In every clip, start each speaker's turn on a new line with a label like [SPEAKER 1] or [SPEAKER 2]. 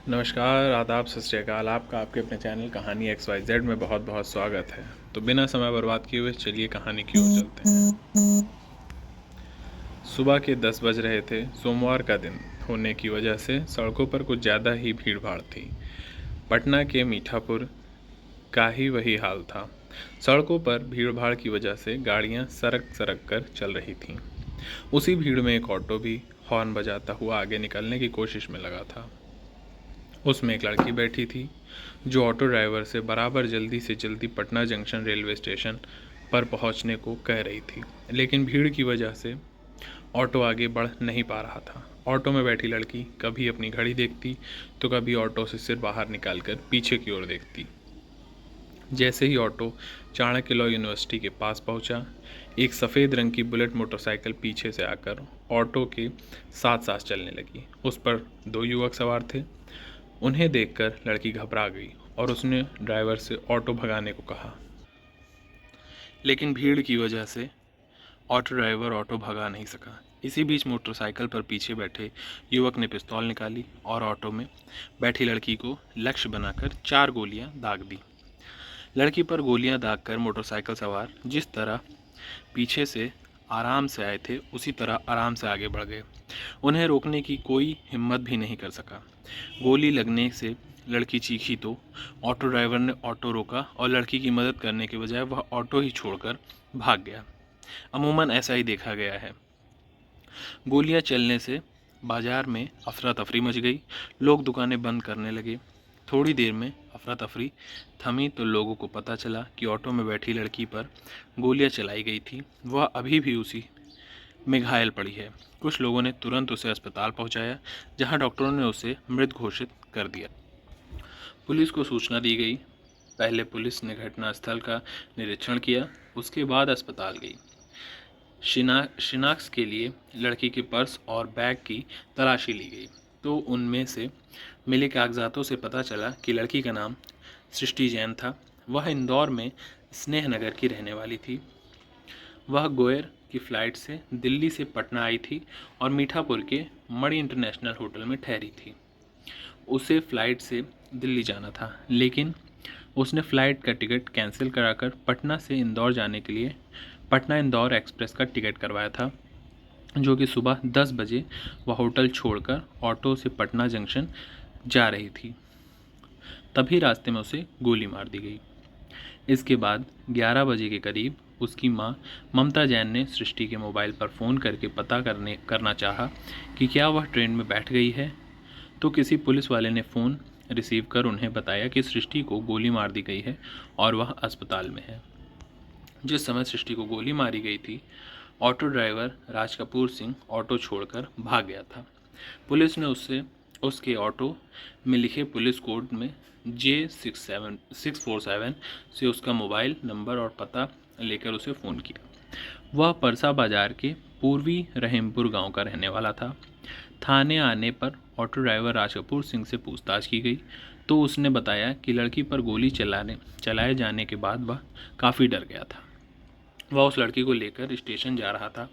[SPEAKER 1] नमस्कार, आदाब, सत श्री अकाल। आपका आपके अपने चैनल कहानी XYZ में बहुत बहुत स्वागत है। तो बिना समय बर्बाद किए हुए चलिए कहानी की ओर चलते हैं। सुबह के 10 बज रहे थे। सोमवार का दिन होने की वजह से सड़कों पर कुछ ज़्यादा ही भीड़ भाड़ थी। पटना के मीठापुर का ही वही हाल था। सड़कों पर भीड़ भाड़ की वजह से गाड़ियां सरक सरक कर चल रही थीं। उसी भीड़ में एक ऑटो भी हॉर्न बजाता हुआ आगे निकलने की कोशिश में लगा था। उसमें एक लड़की बैठी थी जो ऑटो ड्राइवर से बराबर जल्दी से जल्दी पटना जंक्शन रेलवे स्टेशन पर पहुंचने को कह रही थी, लेकिन भीड़ की वजह से ऑटो आगे बढ़ नहीं पा रहा था। ऑटो में बैठी लड़की कभी अपनी घड़ी देखती तो कभी ऑटो से सिर बाहर निकालकर पीछे की ओर देखती। जैसे ही ऑटो चाणक्य लॉ यूनिवर्सिटी के पास पहुंचा, एक सफ़ेद रंग की बुलेट मोटरसाइकिल पीछे से आकर ऑटो के साथ साथ चलने लगी। उस पर दो युवक सवार थे। उन्हें देखकर लड़की घबरा गई और उसने ड्राइवर से ऑटो भगाने को कहा, लेकिन भीड़ की वजह से ऑटो ड्राइवर ऑटो भगा नहीं सका। इसी बीच मोटरसाइकिल पर पीछे बैठे युवक ने पिस्तौल निकाली और ऑटो में बैठी लड़की को लक्ष्य बनाकर 4 गोलियां दाग दी। लड़की पर गोलियां दागकर मोटरसाइकिल सवार जिस तरह पीछे से आराम से आए थे उसी तरह आराम से आगे बढ़ गए। उन्हें रोकने की कोई हिम्मत भी नहीं कर सका। गोली लगने से लड़की चीखी तो ऑटो ड्राइवर ने ऑटो रोका और लड़की की मदद करने के बजाय वह ऑटो ही छोड़कर भाग गया। अमूमन ऐसा ही देखा गया है। गोलियां चलने से बाजार में अफरा तफरी मच गई। लोग दुकानें बंद करने लगे। थोड़ी देर में अफरा तफरी थमी तो लोगों को पता चला कि ऑटो में बैठी लड़की पर गोलियां चलाई गई थी। वह अभी भी उसी में घायल पड़ी है। कुछ लोगों ने तुरंत उसे अस्पताल पहुंचाया, जहां डॉक्टरों ने उसे मृत घोषित कर दिया। पुलिस को सूचना दी गई। पहले पुलिस ने घटनास्थल का निरीक्षण किया, उसके बाद अस्पताल गई। शिनाख्त के लिए लड़की के पर्स और बैग की तलाशी ली गई तो उनमें से मिले कागजातों से पता चला कि लड़की का नाम सृष्टि जैन था। वह इंदौर में स्नेह नगर की रहने वाली थी। वह गोयर की फ़्लाइट से दिल्ली से पटना आई थी और मीठापुर के मणि इंटरनेशनल होटल में ठहरी थी। उसे फ़्लाइट से दिल्ली जाना था, लेकिन उसने फ़्लाइट का टिकट कैंसिल कराकर पटना से इंदौर जाने के लिए पटना इंदौर एक्सप्रेस का टिकट करवाया था, जो कि सुबह 10 बजे वह होटल छोड़कर ऑटो से पटना जंक्शन जा रही थी। तभी रास्ते में उसे गोली मार दी गई। इसके बाद 11 बजे के करीब उसकी मां ममता जैन ने सृष्टि के मोबाइल पर फ़ोन करके पता करना चाहा कि क्या वह ट्रेन में बैठ गई है, तो किसी पुलिस वाले ने फ़ोन रिसीव कर उन्हें बताया कि सृष्टि को गोली मार दी गई है और वह अस्पताल में है। जिस समय सृष्टि को गोली मारी गई थी, auto driver Raj Kapoor Singh auto छोड़कर भाग गया था। पुलिस ने उसके ऑटो में लिखे पुलिस कोड में J647 से उसका मोबाइल नंबर और पता लेकर उसे फ़ोन किया। वह परसा बाजार के पूर्वी रहीमपुर गांव का रहने वाला था। थाने आने पर ऑटो ड्राइवर राज कपूर सिंह से पूछताछ की गई तो उसने बताया कि लड़की पर गोली चलाए जाने के बाद वह काफ़ी डर गया था। वह उस लड़की को लेकर स्टेशन जा रहा था।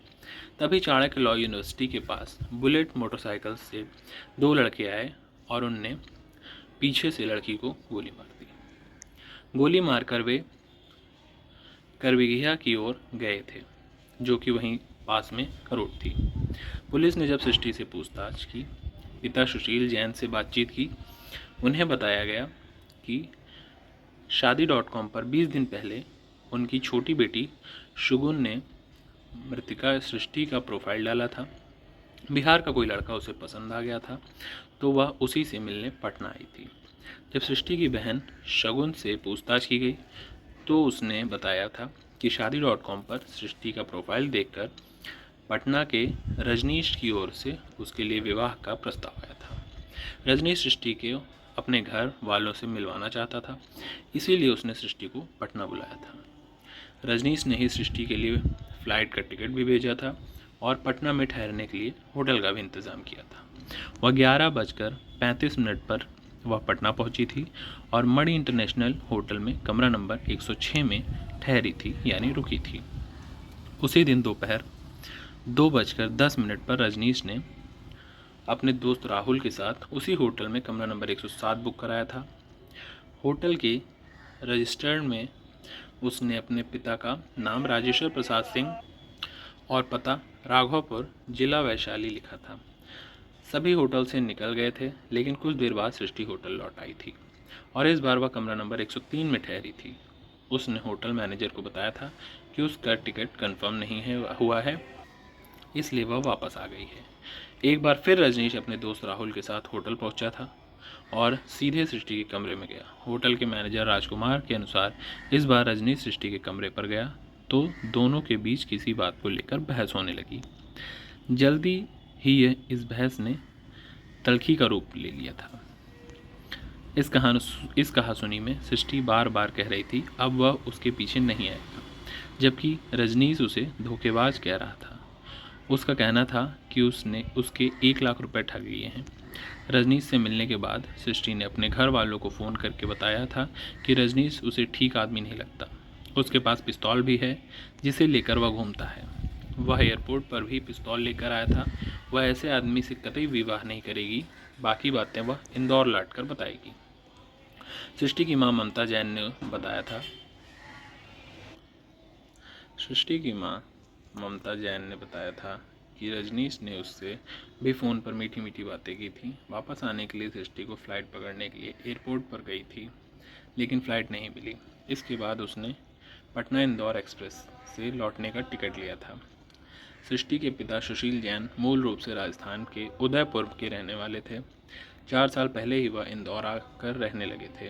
[SPEAKER 1] तभी चाणक्य लॉ यूनिवर्सिटी के पास बुलेट मोटरसाइकिल से 2 लड़के आए और उनने पीछे से लड़की को गोली मार दी। गोली मारकर वे करविघिया की ओर गए थे, जो कि वहीं पास में खरोट थी। पुलिस ने जब सृष्टि से पूछताछ की, पिता सुशील जैन से बातचीत की, उन्हें बताया गया कि शादी.com पर 20 दिन पहले उनकी छोटी बेटी शगुन ने मृतिका सृष्टि का प्रोफाइल डाला था। बिहार का कोई लड़का उसे पसंद आ गया था तो वह उसी से मिलने पटना आई थी। जब सृष्टि की बहन शगुन से पूछताछ की गई तो उसने बताया था कि शादी.com पर सृष्टि का प्रोफाइल देखकर पटना के रजनीश की ओर से उसके लिए विवाह का प्रस्ताव आया था। रजनीश सृष्टि के अपने घर वालों से मिलवाना चाहता था, इसीलिए उसने सृष्टि को पटना बुलाया था। रजनीश ने ही सृष्टि के लिए फ़्लाइट का टिकट भी भेजा था और पटना में ठहरने के लिए होटल का भी इंतज़ाम किया था। वह 11:35 पर वह पटना पहुंची थी और मणि इंटरनेशनल होटल में कमरा नंबर 106 में ठहरी थी, यानी रुकी थी। उसी दिन दोपहर 2:10 पर रजनीश ने अपने दोस्त राहुल के साथ उसी होटल में कमरा नंबर 107 बुक कराया था। होटल के रजिस्टर में उसने अपने पिता का नाम राजेश्वर प्रसाद सिंह और पता राघवपुर, जिला वैशाली लिखा था। सभी होटल से निकल गए थे, लेकिन कुछ देर बाद सृष्टि होटल लौट आई थी और इस बार वह कमरा नंबर 103 में ठहरी थी। उसने होटल मैनेजर को बताया था कि उसका टिकट कंफर्म नहीं हुआ है, इसलिए वह वापस आ गई है। एक बार फिर रजनीश अपने दोस्त राहुल के साथ होटल पहुंचा था और सीधे सृष्टि के कमरे में गया। होटल के मैनेजर राजकुमार के अनुसार इस बार रजनीश सृष्टि के कमरे पर गया तो दोनों के बीच किसी बात को लेकर बहस होने लगी। जल्दी ही इस बहस ने तल्खी का रूप ले लिया था। इस कहासुनी में सृष्टि बार बार कह रही थी अब वह उसके पीछे नहीं आएगा, जबकि रजनीश उसे धोखेबाज कह रहा था। उसका कहना था कि उसने उसके 1 लाख रुपए ठग लिए हैं। रजनीश से मिलने के बाद सृष्टि ने अपने घर वालों को फ़ोन करके बताया था कि रजनीश उसे ठीक आदमी नहीं लगता। उसके पास पिस्तौल भी है जिसे लेकर वह घूमता है। वह एयरपोर्ट पर भी पिस्तौल लेकर आया था। वह ऐसे आदमी से कतई विवाह नहीं करेगी। बाकी बातें वह इंदौर लौट कर बताएगी। सृष्टि की मां ममता जैन ने बताया था कि रजनीश ने उससे भी फ़ोन पर मीठी मीठी बातें की थी। वापस आने के लिए सृष्टि को फ़्लाइट पकड़ने के लिए एयरपोर्ट पर गई थी, लेकिन फ़्लाइट नहीं मिली। इसके बाद उसने पटना इंदौर एक्सप्रेस से लौटने का टिकट लिया था। सृष्टि के पिता सुशील जैन मूल रूप से राजस्थान के उदयपुर के रहने वाले थे। 4 साल पहले ही वह इंदौर आकर रहने लगे थे।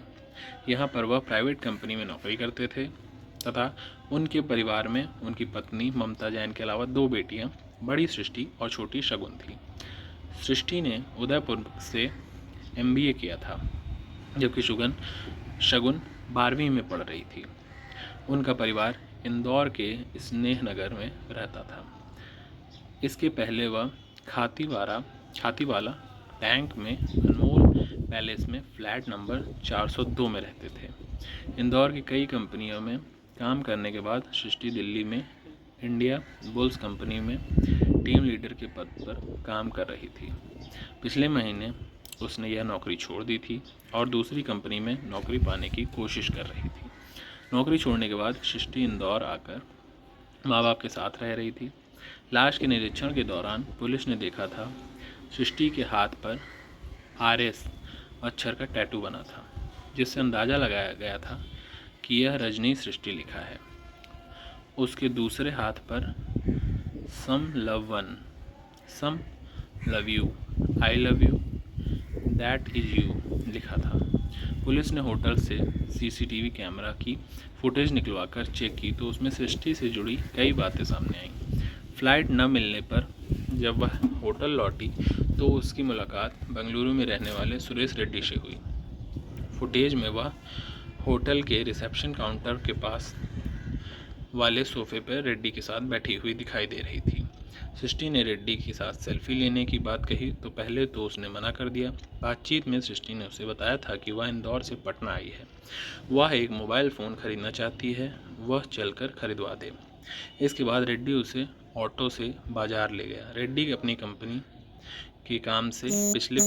[SPEAKER 1] यहाँ पर वह प्राइवेट कंपनी में नौकरी करते थे तथा उनके परिवार में उनकी पत्नी ममता जैन के अलावा 2 बेटियाँ, बड़ी सृष्टि और छोटी शगुन थी। सृष्टि ने उदयपुर से MBA किया था, जबकि शगुन 12वीं में पढ़ रही थी। उनका परिवार इंदौर के स्नेहनगर में रहता था। इसके पहले वह खातीवाला टैंक में अनमोल पैलेस में फ्लैट नंबर 402 में रहते थे। इंदौर की कई कंपनियों में काम करने के बाद सृष्टि दिल्ली में इंडिया बुल्स कंपनी में टीम लीडर के पद पर काम कर रही थी। पिछले महीने उसने यह नौकरी छोड़ दी थी और दूसरी कंपनी में नौकरी पाने की कोशिश कर रही थी। नौकरी छोड़ने के बाद सृष्टि इंदौर आकर माँ बाप के साथ रह रही थी। लाश के निरीक्षण के दौरान पुलिस ने देखा था सृष्टि के हाथ पर RS अक्षर का टैटू बना था, जिससे अंदाज़ा लगाया गया था कि यह रजनी सृष्टि लिखा है। उसके दूसरे हाथ पर some love you, I love you, that is you लिखा था। पुलिस ने होटल से CCTV कैमरा की फुटेज निकलवाकर चेक की तो उसमें सृष्टि से जुड़ी कई बातें सामने आईं। फ्लाइट न मिलने पर जब वह होटल लौटी तो उसकी मुलाकात बेंगलुरु में रहने वाले सुरेश रेड्डी से हुई। फुटेज में वह होटल के रिसेप्शन काउंटर के पास वाले सोफे पर रेड्डी के साथ बैठी हुई दिखाई दे रही थी। सृष्टि ने रेड्डी के साथ सेल्फी लेने की बात कही तो पहले तो उसने मना कर दिया। बातचीत में सृष्टि ने उसे बताया था कि वह इंदौर से पटना आई है, वह एक मोबाइल फ़ोन खरीदना चाहती है, वह चलकर खरीदवा दे। इसके बाद रेड्डी उसे ऑटो से बाजार ले गया। रेड्डी अपनी कंपनी के काम से पिछले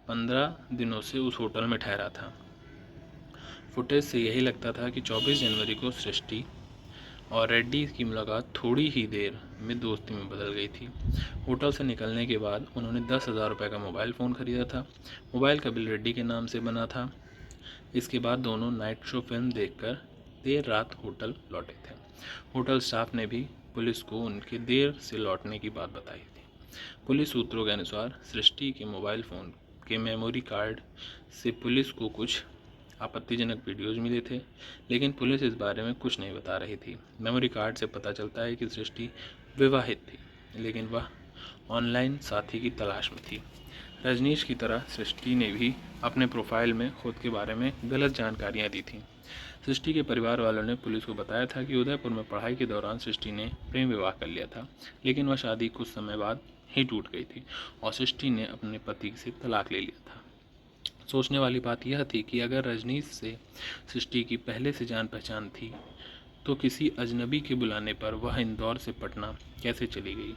[SPEAKER 1] 15 दिनों से उस होटल में ठहरा था। फुटेज से यही लगता था कि 24 जनवरी को सृष्टि और रेड्डी की मुलाकात थोड़ी ही देर में दोस्ती में बदल गई थी। होटल से निकलने के बाद उन्होंने 10,000 रुपये का मोबाइल फ़ोन खरीदा था। मोबाइल का बिल रेड्डी के नाम से बना था। इसके बाद दोनों नाइट शो फिल्म देखकर देर रात होटल लौटे थे। होटल स्टाफ ने भी पुलिस को उनके देर से लौटने की बात बताई थी। पुलिस सूत्रों के अनुसार सृष्टि के मोबाइल फ़ोन के मेमोरी कार्ड से पुलिस को कुछ आपत्तिजनक वीडियोज मिले थे, लेकिन पुलिस इस बारे में कुछ नहीं बता रही थी। मेमोरी कार्ड से पता चलता है कि सृष्टि विवाहित थी, लेकिन वह ऑनलाइन साथी की तलाश में थी। रजनीश की तरह सृष्टि ने भी अपने प्रोफाइल में खुद के बारे में गलत जानकारियां दी थीं। सृष्टि के परिवार वालों ने पुलिस को बताया था कि उदयपुर में पढ़ाई के दौरान सृष्टि ने प्रेम विवाह कर लिया था, लेकिन वह शादी कुछ समय बाद ही टूट गई थी और सृष्टि ने अपने पति से तलाक ले लिया था। सोचने वाली बात यह थी कि अगर रजनीश से सृष्टि की पहले से जान पहचान थी तो किसी अजनबी के बुलाने पर वह इंदौर से पटना कैसे चली गई।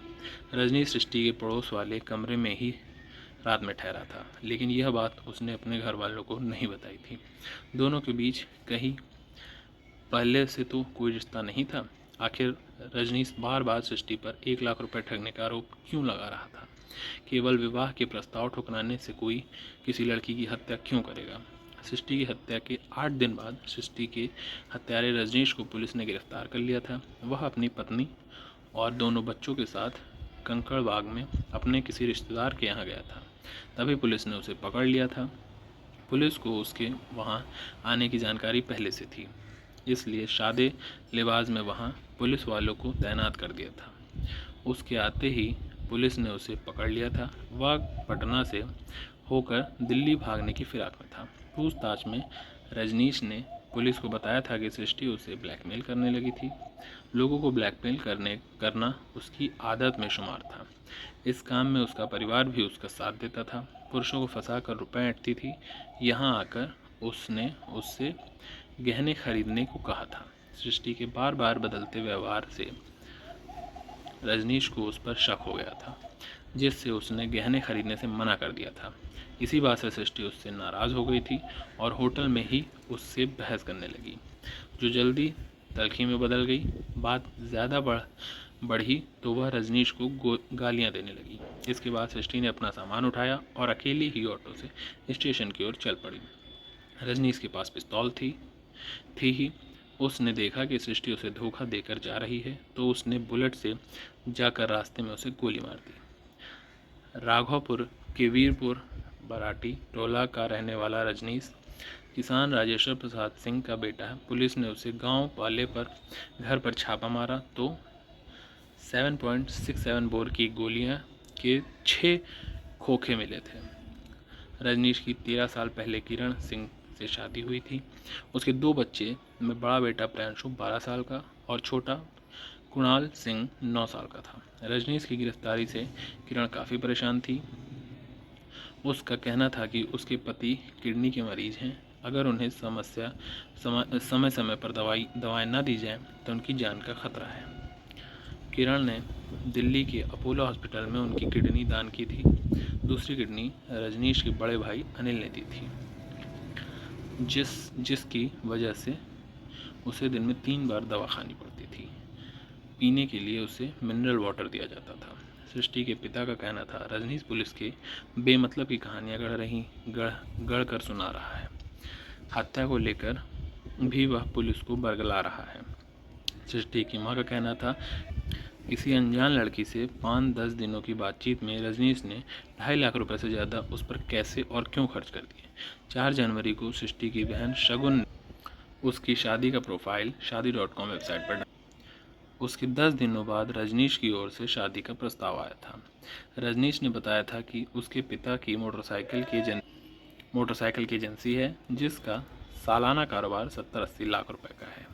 [SPEAKER 1] रजनी सृष्टि के पड़ोस वाले कमरे में ही रात में ठहरा था, लेकिन यह बात उसने अपने घर वालों को नहीं बताई थी। दोनों के बीच कहीं पहले से तो कोई रिश्ता नहीं था। आखिर रजनीश बार बार सृष्टि पर 1 लाख रुपए ठगने का आरोप क्यों लगा रहा था। केवल विवाह के प्रस्ताव ठुकराने से कोई किसी लड़की की हत्या क्यों करेगा। सृष्टि की हत्या के 8 दिन बाद सृष्टि के हत्यारे रजनीश को पुलिस ने गिरफ्तार कर लिया था। वह अपनी पत्नी और दोनों बच्चों के साथ कंकड़बाग में अपने किसी रिश्तेदार के यहाँ गया था। तभी पुलिस ने उसे पकड़ लिया था। पुलिस को उसके वहाँ आने की जानकारी पहले से थी, इसलिए सादे लिबास में वहाँ पुलिस वालों को तैनात कर दिया था। उसके आते ही पुलिस ने उसे पकड़ लिया था। वह पटना से होकर दिल्ली भागने की फिराक में था। पूछताछ में रजनीश ने पुलिस को बताया था कि सृष्टि उसे ब्लैकमेल करने लगी थी। लोगों को ब्लैकमेल करना उसकी आदत में शुमार था। इस काम में उसका परिवार भी उसका साथ देता था। पुरुषों को फंसाकर रुपए ऐंठती थी। यहाँ आकर उसने उससे गहने खरीदने को कहा था। सृष्टि के बार बार बदलते व्यवहार से रजनीश को उस पर शक हो गया था, जिससे उसने गहने खरीदने से मना कर दिया था। इसी बात से सृष्टि उससे नाराज़ हो गई थी और होटल में ही उससे बहस करने लगी, जो जल्दी तलखी में बदल गई। बात ज़्यादा बढ़ी तो वह रजनीश को गालियां देने लगी। इसके बाद सृष्टि ने अपना सामान उठाया और अकेली ही ऑटो से स्टेशन की ओर चल पड़ी। रजनीश के पास पिस्तौल थी ही। उसने देखा कि सृष्टि उसे धोखा देकर जा रही है, तो उसने बुलेट से जाकर रास्ते में उसे गोली मार दी। राघवपुर के वीरपुर बराटी टोला का रहने वाला रजनीश किसान राजेश्वर प्रसाद सिंह का बेटा है। पुलिस ने उसे गांव वाले पर घर पर छापा मारा तो 7.67 बोर की गोलियां के 6 खोखे मिले थे। रजनीश की 13 साल पहले किरण सिंह से शादी हुई थी। उसके 2 बच्चे में बड़ा बेटा प्रियांशु 12 साल का और छोटा कुणाल सिंह 9 साल का था। रजनीश की गिरफ्तारी से किरण काफ़ी परेशान थी। उसका कहना था कि उसके पति किडनी के मरीज हैं। अगर उन्हें समय समय पर दवाएं न दी जाएं तो उनकी जान का खतरा है। किरण ने दिल्ली के अपोलो हॉस्पिटल में उनकी किडनी दान की थी। दूसरी किडनी रजनीश के बड़े भाई अनिल ने दी थी, जिसकी वजह से उसे दिन में 3 बार दवा खानी पड़ती थी। पीने के लिए उसे मिनरल वाटर दिया जाता था। सृष्टि के पिता का कहना था, रजनीश पुलिस के बेमतलब की कहानियां गढ़ कर सुना रहा है। हत्या को लेकर भी वह पुलिस को बरगला रहा है। सृष्टि की मां का कहना था, किसी अनजान लड़की से 5-10 दिनों की बातचीत में रजनीश ने 2.5 लाख रुपए से ज़्यादा उस पर कैसे और क्यों खर्च कर दिए। 4 जनवरी को सृष्टि की बहन शगुन ने उसकी शादी का प्रोफाइल शादी.com वेबसाइट पर डाला। उसके 10 दिनों बाद रजनीश की ओर से शादी का प्रस्ताव आया था। रजनीश ने बताया था कि उसके पिता की मोटरसाइकिल की एजेंसी है, जिसका सालाना कारोबार 70-80 लाख रुपए का है।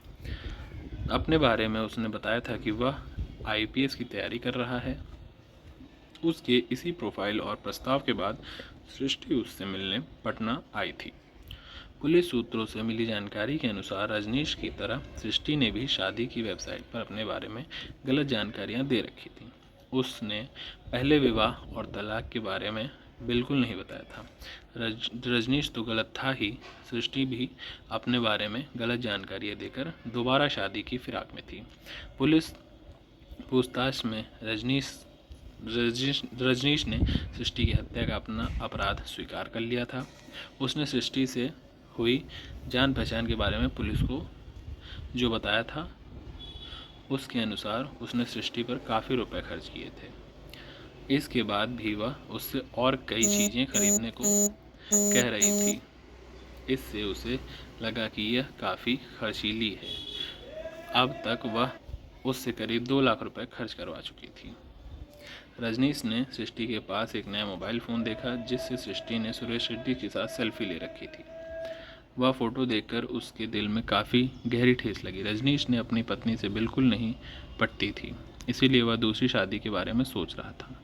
[SPEAKER 1] अपने बारे में उसने बताया था कि वह IPS की तैयारी कर रहा है। उसके इसी प्रोफाइल और प्रस्ताव के बाद सृष्टि उससे मिलने पटना आई थी। पुलिस सूत्रों से मिली जानकारी के अनुसार रजनीश की तरह सृष्टि ने भी शादी की वेबसाइट पर अपने बारे में गलत जानकारियां दे रखी थी। उसने पहले विवाह और तलाक के बारे में बिल्कुल नहीं बताया था। रजनीश तो गलत था ही, सृष्टि भी अपने बारे में गलत जानकारियां देकर दोबारा शादी की फिराक में थी। पुलिस पूछताछ में रजनीश ने सृष्टि की हत्या का अपना अपराध स्वीकार कर लिया था। उसने सृष्टि से हुई जान पहचान के बारे में पुलिस को जो बताया था, उसके अनुसार उसने सृष्टि पर काफ़ी रुपए खर्च किए थे। इसके बाद भी वह उससे और कई चीज़ें खरीदने को कह रही थी। इससे उसे लगा कि यह काफ़ी खर्चीली है। अब तक वह उससे करीब 2 लाख रुपए खर्च करवा चुकी थी। रजनीश ने सृष्टि के पास एक नया मोबाइल फ़ोन देखा, जिससे सृष्टि ने सुरेश रेड्डी के साथ सेल्फी ले रखी थी। वह फ़ोटो देखकर उसके दिल में काफ़ी गहरी ठेस लगी। रजनीश ने अपनी पत्नी से बिल्कुल नहीं पटती थी, इसीलिए वह दूसरी शादी के बारे में सोच रहा था।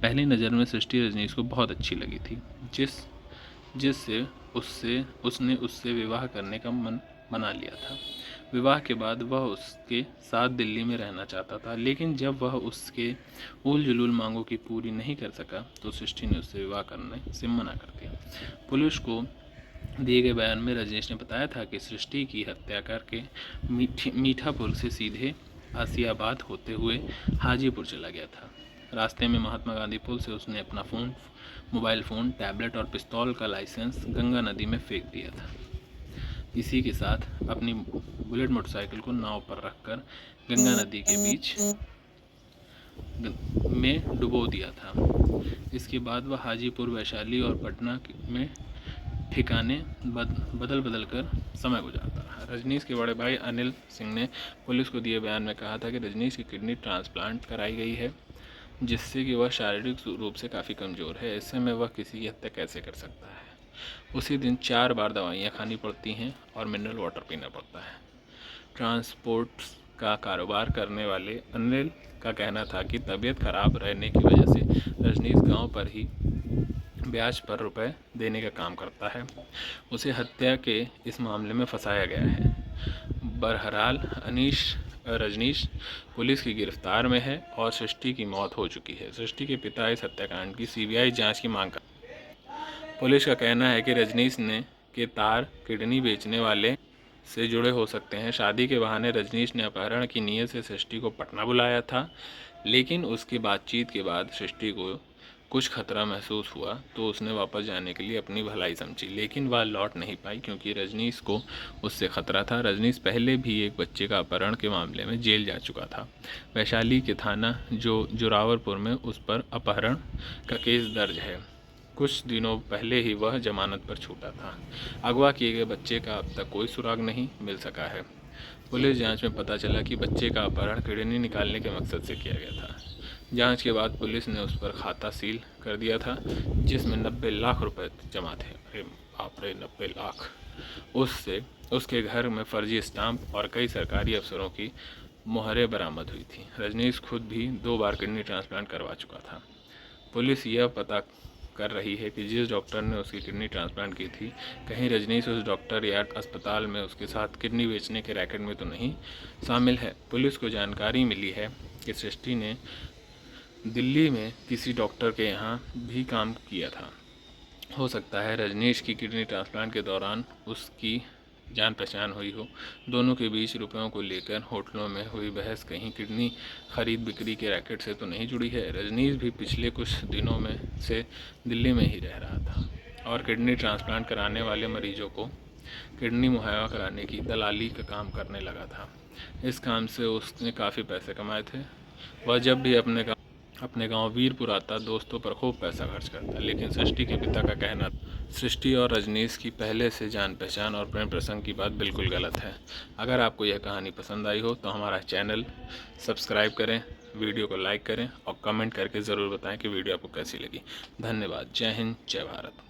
[SPEAKER 1] पहली नज़र में सृष्टि रजनीश को बहुत अच्छी लगी थी, जिससे उसने उससे विवाह करने का मन बना लिया था। विवाह के बाद वह उसके साथ दिल्ली में रहना चाहता था, लेकिन जब वह उसके उल जुलूल मांगों की पूरी नहीं कर सका तो सृष्टि ने उससे विवाह करने से मना कर दिया। पुलिस को दिए गए बयान में रजनीश ने बताया था कि सृष्टि की हत्या करके मीठापुर से सीधे आसियाबाद होते हुए हाजीपुर चला गया था। रास्ते में महात्मा गांधी पुल से उसने अपना मोबाइल फ़ोन, टैबलेट और पिस्तौल का लाइसेंस गंगा नदी में फेंक दिया था। इसी के साथ अपनी बुलेट मोटरसाइकिल को नाव पर रखकर गंगा नदी के बीच में डुबो दिया था। इसके बाद वह हाजीपुर, वैशाली और पटना में ठिकाने बदल बदल कर समय गुजारता रहा। रजनीश के बड़े भाई अनिल सिंह ने पुलिस को दिए बयान में कहा था कि रजनीश की किडनी ट्रांसप्लांट कराई गई है, जिससे कि वह शारीरिक रूप से काफ़ी कमज़ोर है। ऐसे में वह किसी की हत्या कैसे कर सकता है। उसी दिन 4 बार दवाइयाँ खानी पड़ती हैं और मिनरल वाटर पीना पड़ता है। ट्रांसपोर्ट का कारोबार करने वाले अनिल का कहना था कि तबीयत खराब रहने की वजह से रजनीश गांव पर ही ब्याज पर रुपए देने का काम करता है। उसे हत्या के इस मामले में फंसाया गया है। बहरहाल रजनीश पुलिस की गिरफ्तार में है और सृष्टि की मौत हो चुकी है। सृष्टि के पिता इस हत्याकांड की सीबीआई जांच की मांग कर पुलिस का कहना है कि रजनीश के तार किडनी बेचने वाले से जुड़े हो सकते हैं। शादी के बहाने रजनीश ने अपहरण की नीयत से सृष्टि को पटना बुलाया था, लेकिन उसकी बातचीत के बाद सृष्टि को कुछ खतरा महसूस हुआ तो उसने वापस जाने के लिए अपनी भलाई समझी, लेकिन वह लौट नहीं पाई क्योंकि रजनीश को उससे खतरा था। रजनीश पहले भी एक बच्चे का अपहरण के मामले में जेल जा चुका था। वैशाली के थाना जोरावरपुर में उस पर अपहरण का केस दर्ज है। कुछ दिनों पहले ही वह जमानत पर छूटा था। अगवा किए गए बच्चे का अब तक कोई सुराग नहीं मिल सका है। पुलिस जांच में पता चला कि बच्चे का अपहरण किडनी निकालने के मकसद से किया गया था। जांच के बाद पुलिस ने उस पर खाता सील कर दिया था, जिसमें 90 लाख रुपए जमा थे। अरे बाप रे, 90 लाख! उसके घर में फर्जी स्टाम्प और कई सरकारी अफसरों की मोहरें बरामद हुई थी। रजनीश खुद भी 2 बार किडनी ट्रांसप्लांट करवा चुका था। पुलिस यह पता कर रही है कि जिस डॉक्टर ने उसकी किडनी ट्रांसप्लांट की थी, कहीं रजनीश उस डॉक्टर या अस्पताल में उसके साथ किडनी बेचने के रैकेट में तो नहीं शामिल है। पुलिस को जानकारी मिली है कि सृष्टि ने दिल्ली में किसी डॉक्टर के यहाँ भी काम किया था। हो सकता है रजनीश की किडनी ट्रांसप्लांट के दौरान उसकी जान पहचान हुई हो। दोनों के बीच रुपयों को लेकर होटलों में हुई बहस कहीं किडनी खरीद बिक्री के रैकेट से तो नहीं जुड़ी है। रजनीश भी पिछले कुछ दिनों में से दिल्ली में ही रह रहा था और किडनी ट्रांसप्लांट कराने वाले मरीजों को किडनी मुहैया कराने की दलाली का काम करने लगा था। इस काम से उसने काफ़ी पैसे कमाए थे। वह जब भी अपने गांव वीरपुर आता, दोस्तों पर खूब पैसा खर्च करता, लेकिन सृष्टि के पिता का कहना सृष्टि और रजनीश की पहले से जान पहचान और प्रेम प्रसंग की बात बिल्कुल गलत है। अगर आपको यह कहानी पसंद आई हो तो हमारा चैनल सब्सक्राइब करें, वीडियो को लाइक करें और कमेंट करके ज़रूर बताएं कि वीडियो आपको कैसी लगी। धन्यवाद। जय हिंद, जय भारत।